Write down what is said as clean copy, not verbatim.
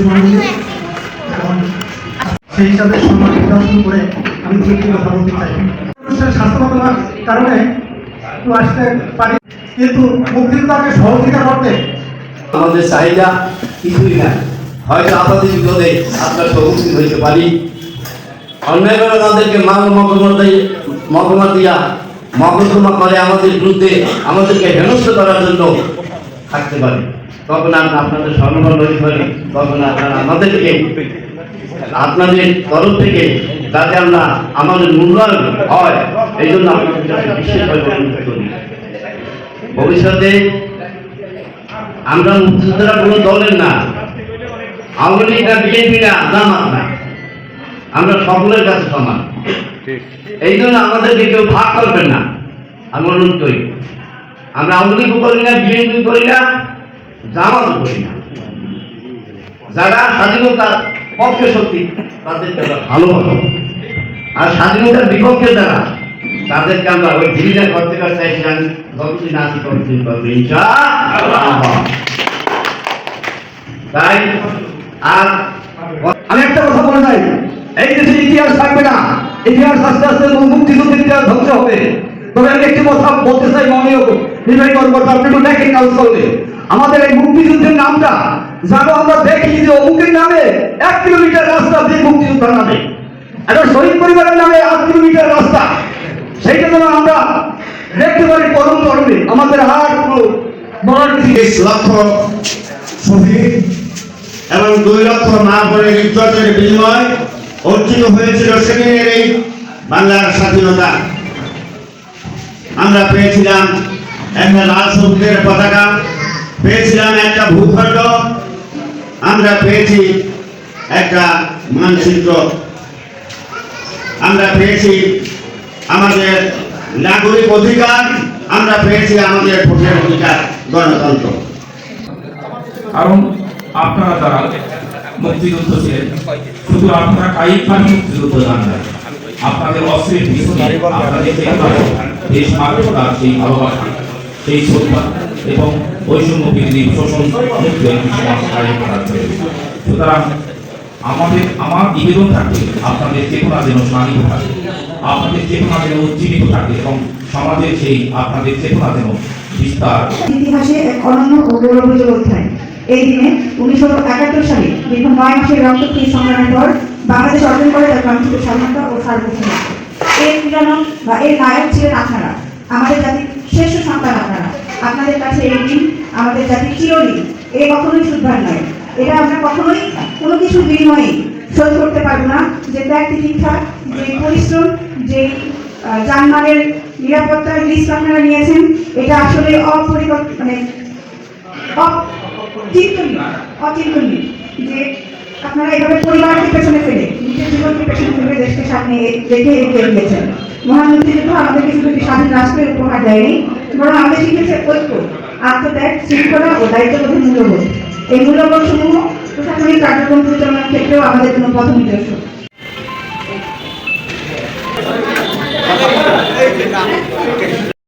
মন্ত্রী এবং সেই হিসাবে সম্মান প্রদর্শন করে আমি দুটি কথা বলতে চাই। স্বাস্থ্যগত কারণে একটু আসতে পারি, কিন্তু মুক্তিযোদ্ধাকে সহযোগিতা করতে আমাদের চাহিদা কিছুই না। হয়তো আমাদের বিপদে আপনার সম্মুখীন হইতে পারি, অন্যায়ভাবে আমাদেরকে মহকুমা দিয়া মকদ্দমা করে আমাদের বিরুদ্ধে আমাদেরকে হেনস্থ করার জন্য থাকতে পারে। তখন আমরা আপনাদের সম্মান হইতে পারি, তখন আপনারা আমাদেরকে আপনাদের তরফ থেকে যাতে আমরা আমাদের মূল্যায়ন হয় এই জন্য আপনাদের কাছে বিশেষভাবে অনুরোধ করি। ভবিষ্যতে আমরা মুক্তিযোদ্ধারা কোনো দলের না, আওয়ামী লীগ না, বিএনপি না, জামাত না, আমরা সকলের কাছে সমান। এই জন্য আমাদেরকে কেউ ভাগ করবেন না, আমি অনুরোধ করি। আমরা আওয়ামী লীগও করি না, বিএনপি করি না, জামাতও করি না। যারা স্বাধীনতার পক্ষে শক্তি তাদেরকে আমরা ভালোবাসি, আর স্বাধীনতার বিপক্ষে যারা তাদেরকে আমরা ওই ঘৃণা করতে চাইছিলাম। যতদিন আছি ততদিন করবে ইনশাআল্লাহ। তাই আর আমি একটা কথা বলে যাই, এই দেশে ইতিহাস থাকবে না, ইতিহাস আস্তে আস্তে মুক্তিযুদ্ধের ইতিহাস ধ্বংস হবে। তবে আমি একটি কথা বলতে চাই, মাননীয় নির্বাহী কর্মকর্তা আপনি একটু দেখেন কাজ করলে আমাদের এই মুক্তিযুদ্ধের নামটা যেন আমরা দেখি যে অমুকের নামে 1 কিলোমিটার রাস্তা দিয়ে মুক্তিযোদ্ধার নামে, একটা শহীদ পরিবারের নামে 8 কিলোমিটার রাস্তা, সেইটা যেন আমরা দেখতে পারি পরম ধর্মে। আমাদের আর কোনো বলার কিছু 20 লক্ষ শহীদ এবং 2 লক্ষ না পড়ে ইজ্জতের বিনিময় অর্জিত হয়েছিল সেদিনের এই বাংলার স্বাধীনতা। আমরা পেয়েছিলাম একটা লাল সবুজের পতাকা, পেয়েছিলাম একটা ভূখণ্ড, আমরা পেয়েছি একটা মানচিত্র, আমরা পেয়েছি আমাদের নাগরিক অধিকার, আমরা পেয়েছি আমাদের ভোটের অধিকার, গণতন্ত্র। কারণ আপনারা যারা মুক্তিযুদ্ধ ছিলেন, শুধু আপনারা কায়িকভাবে মুক্তিযুদ্ধ জান না, আপনাদের অস্ত্রের পিছনে আপনাদের দেশ মাতৃকার সেই ভালোবাসা, সেই শ্রদ্ধা এবং বৈষম্য বিরোধী শোষণ মুক্ত একটি সমাজ কায়েম করার জন্য। সুতরাং আমার নিবেদন থাকে আপনাদের চেতনা যেন স্নানিত থাকে, আপনাদের চেতনা যেন উজ্জীবিত থাকে এবং সমাজের সেই আপনাদের চেতনা যেন বিস্তার। ইতিহাসে এক অনন্য ও গৌরবোজ্জ্বল অধ্যায়। এই দিনে 1971 সালে দীর্ঘ 9 মাসের রক্তক্ষয়ী সংগ্রামের পর বাংলাদেশ অর্জন করে তার কাঙ্ক্ষিত স্বাধীনতা ও সার্বভৌমত্ব। এর ক্রীড়ানক বা এর নায়ক ছিলেন আপনারা, আমাদের জাতির শ্রেষ্ঠ সন্তান আপনারা। আপনাদের কাছে এই দিন আমাদের জাতির চিরঋণী, এ কখনোই শুধবার নয়। এটা আমরা কখনোই কোনো কিছু বিনিময়ে শোধ করতে পারবো না। যে ত্যাগ তিতিক্ষা, যে পরিশ্রম, যে যানবাহনের নিরাপত্তা রিস্ক আপনারা নিয়েছেন, এটা আসলে অচিন্তনীয়। যে আপনারা এভাবে পরিবারকে পেছনে ফেলে, নিজের জীবনকে পেছনে ফেলে দেশকে সামনে রেখে এগিয়ে দিয়েছেন। মহান মুক্তিযুদ্ধ আমাদেরকে শুধু একটি স্বাধীন রাষ্ট্রের উপহার দেয়নি, বরং আমাদের শিখেছে ঐক্য, আত্মত্যাগ, শৃঙ্খলা ও দায়িত্ববোধের মূল্যবোধ। এই মূল্যবোধ সমূহ প্রশাসনিক কার্যক্রম পরিচালনার ক্ষেত্রেও আমাদের জন্য পথ নির্দেশক।